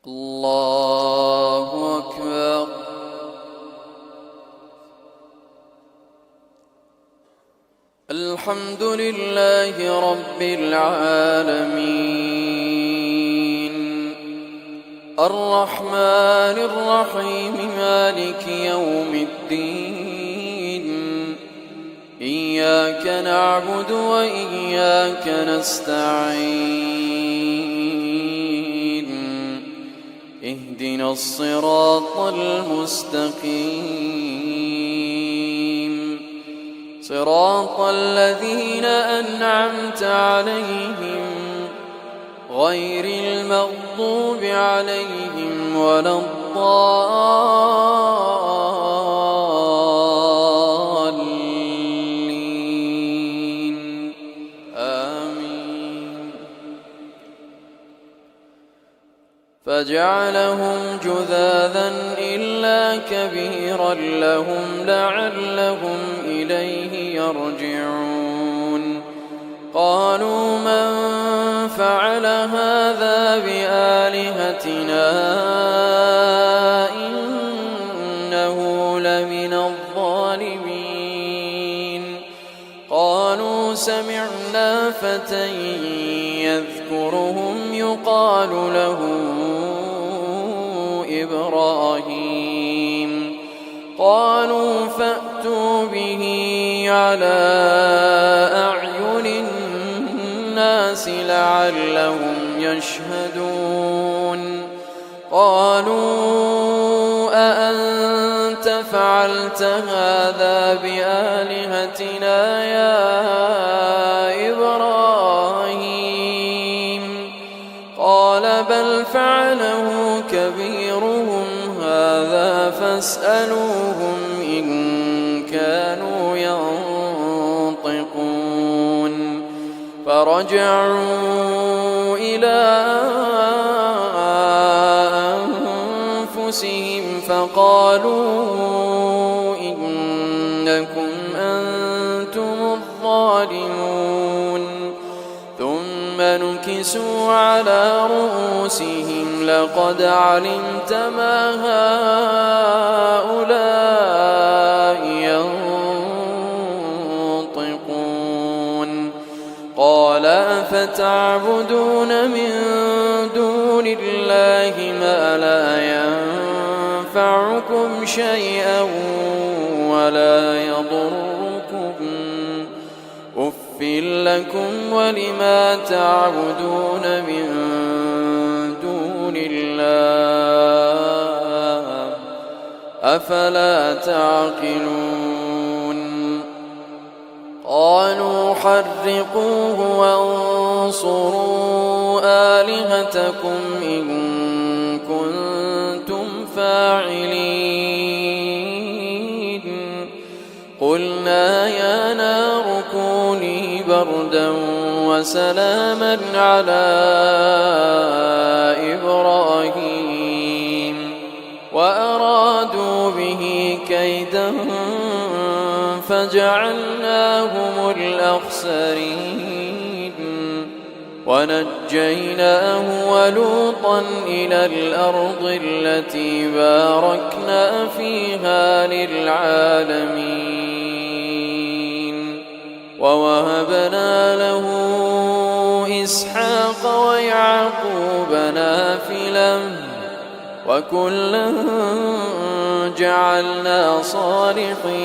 الله أكبر. الحمد لله رب العالمين، الرحمن الرحيم، مالك يوم الدين. إياك نعبد وإياك نستعين، اهدنا الصراط المستقيم، صراط الذين أنعمت عليهم غير المغضوب عليهم ولا الضالين، آمين. فجعلهم جذاذا إلا كبيرا لهم لعلهم إليه يرجعون. قالوا من فعل هذا بآلهتنا إنه لمن الظالمين. قالوا سمعنا فتى يذكرهم يقال له إبراهيم. قالوا فأتوا به على أعين الناس لعلهم يشهدون. قالوا أأنت فعلت هذا بآلهتنا يا إبراهيم؟ قال بل فعله كبيرهم هذا فاسألوهم إن كانوا ينطقون. فرجعوا إلى أنفسهم فقالوا إنكم أنتم الظالمون. ثم نكسوا على رؤوسهم لقد علمت ما هؤلاء ينطقون. قال أفتعبدون من دون الله ما لا ينفعكم شيئا ولا يضركم؟ أف لكم ولما تعبدون من دون الله أفلا تعقلون؟ قالوا حرقوه وانصروا آلهتكم إن كنتم فاعلين. قلنا يا نار كوني بردا وسلاما على إبراهيم وأرادوا به كيدا فجعلناهم الأخسرين. ونجيناه ولوطا إلى الأرض التي باركنا فيها للعالمين. ووهبنا له إسحاق ويعقوب نافلة وكلا جعلنا صالحين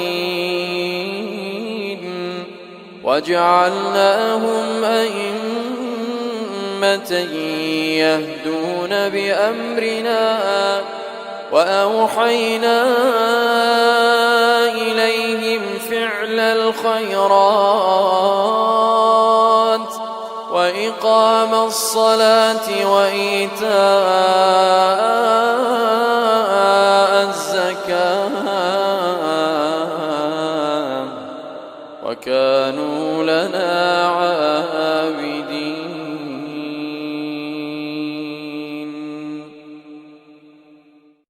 وجعلناهم أئمة يهدون بأمرنا وأوحينا إليهم فعل الخيرات وإقام الصلاة وإيتاء الزكاة وكانوا لنا